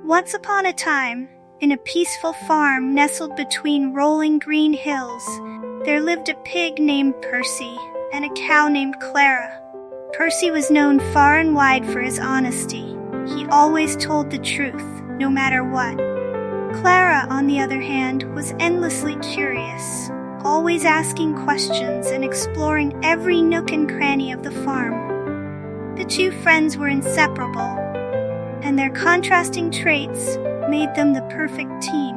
Once upon a time, in a peaceful farm nestled between rolling green hills, there lived a pig named Percy and a cow named Clara. Percy was known far and wide for his honesty. He always told the truth, no matter what. Clara, on the other hand, was endlessly curious, always asking questions and exploring every nook and cranny of the farm. The two friends were inseparable, and their contrasting traits made them the perfect team.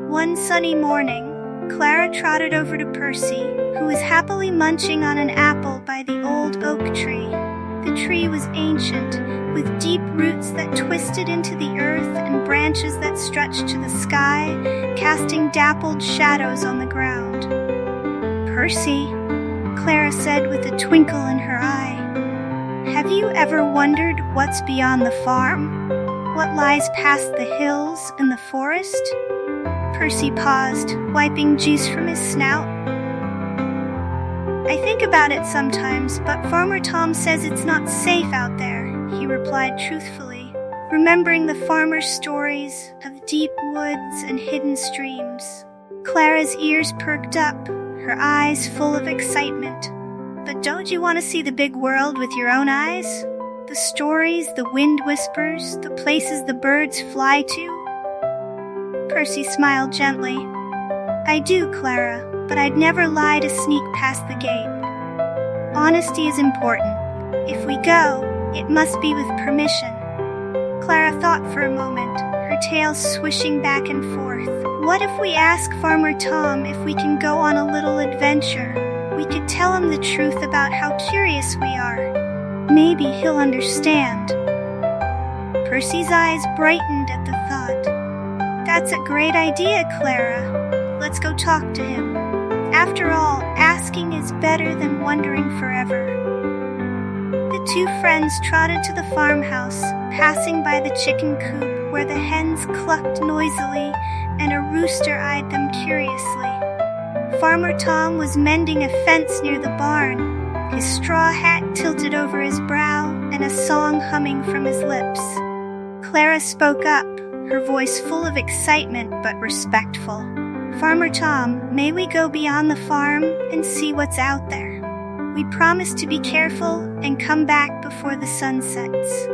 One sunny morning, Clara trotted over to Percy, who was happily munching on an apple by the old oak tree. The tree was ancient, with deep roots that twisted into the earth and branches that stretched to the sky, casting dappled shadows on the ground. "Percy," Clara said with a twinkle in her eye, "have you ever wondered what's beyond the farm? What lies past the hills and the forest?" Percy paused, wiping juice from his snout. "I think about it sometimes, but Farmer Tom says it's not safe out there," he replied truthfully, remembering the farmer's stories of deep woods and hidden streams. Clara's ears perked up, her eyes full of excitement. "But don't you want to see the big world with your own eyes? The stories the wind whispers, the places the birds fly to?" Percy smiled gently. "I do, Clara, but I'd never lie to sneak past the gate. Honesty is important. If we go, it must be with permission." Clara thought for a moment, her tail swishing back and forth. "What if we ask Farmer Tom if we can go on a little adventure? We could tell him the truth about how curious we are. Maybe he'll understand." Percy's eyes brightened at the thought. "That's a great idea, Clara. Let's go talk to him. After all, asking is better than wondering forever." The two friends trotted to the farmhouse, passing by the chicken coop where the hens clucked noisily and a rooster eyed them curiously. Farmer Tom was mending a fence near the barn, his straw hat tilted over his brow and a song humming from his lips. Clara spoke up, her voice full of excitement but respectful. "Farmer Tom, may we go beyond the farm and see what's out there? We promise to be careful and come back before the sun sets."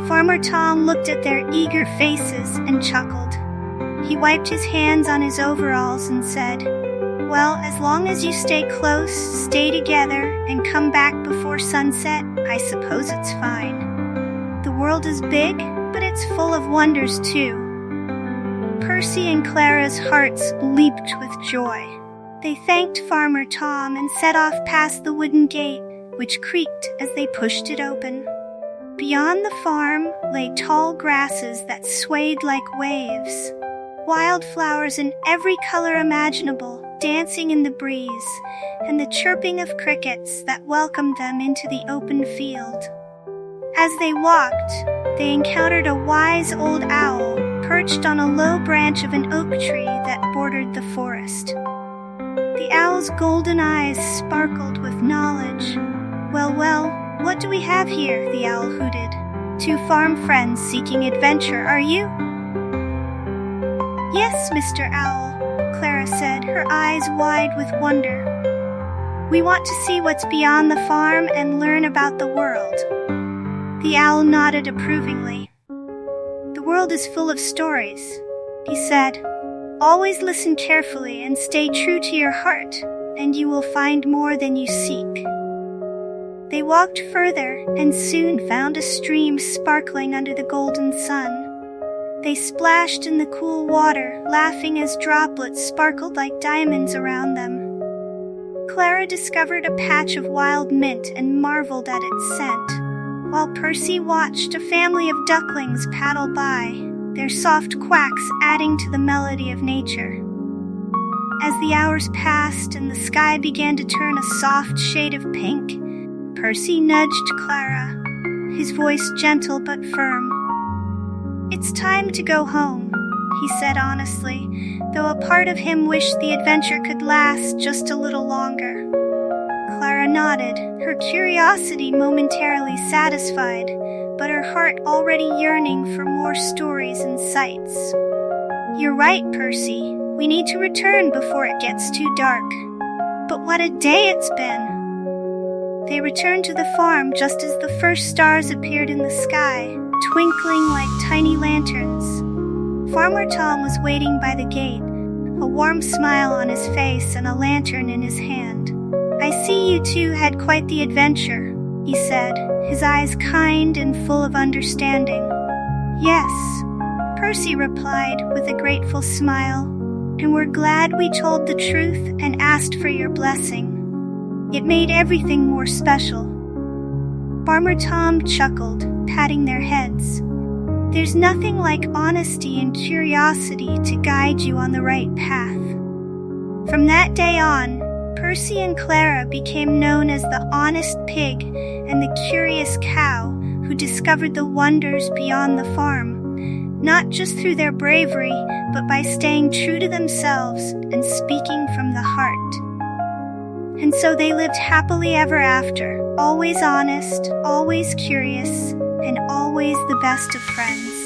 Farmer Tom looked at their eager faces and chuckled. He wiped his hands on his overalls and said, "Well, as long as you stay close, stay together, and come back before sunset, I suppose it's fine. The world is big, but it's full of wonders too." Percy and Clara's hearts leaped with joy. They thanked Farmer Tom and set off past the wooden gate, which creaked as they pushed it open. Beyond the farm lay tall grasses that swayed like waves, wildflowers in every color imaginable dancing in the breeze, and the chirping of crickets that welcomed them into the open field. As they walked, they encountered a wise old owl perched on a low branch of an oak tree that bordered the forest. The owl's golden eyes sparkled with knowledge. Well, what do we have here?" the owl hooted. "Two farm friends seeking adventure, are you?" "Yes, Mr. Owl," Clara said, her eyes wide with wonder. "We want to see what's beyond the farm and learn about the world." The owl nodded approvingly. "The world is full of stories," he said. "Always listen carefully and stay true to your heart, and you will find more than you seek." They walked further and soon found a stream sparkling under the golden sun. They splashed in the cool water, laughing as droplets sparkled like diamonds around them. Clara discovered a patch of wild mint and marveled at its scent, while Percy watched a family of ducklings paddle by, their soft quacks adding to the melody of nature. As the hours passed and the sky began to turn a soft shade of pink, Percy nudged Clara, his voice gentle but firm. "It's time to go home," he said honestly, though a part of him wished the adventure could last just a little longer. Clara nodded, her curiosity momentarily satisfied, but her heart already yearning for more stories and sights. "You're right, Percy. We need to return before it gets too dark. But what a day it's been!" They returned to the farm just as the first stars appeared in the sky, twinkling like tiny lanterns. Farmer Tom was waiting by the gate, a warm smile on his face and a lantern in his hand. "I see you two had quite the adventure," he said, his eyes kind and full of understanding. "Yes," Percy replied with a grateful smile, "and we're glad we told the truth and asked for your blessing. It made everything more special." Farmer Tom chuckled, patting their heads. "There's nothing like honesty and curiosity to guide you on the right path." From that day on, Percy and Clara became known as the honest pig and the curious cow who discovered the wonders beyond the farm, not just through their bravery, but by staying true to themselves and speaking from the heart. And so they lived happily ever after, always honest, always curious, and always the best of friends.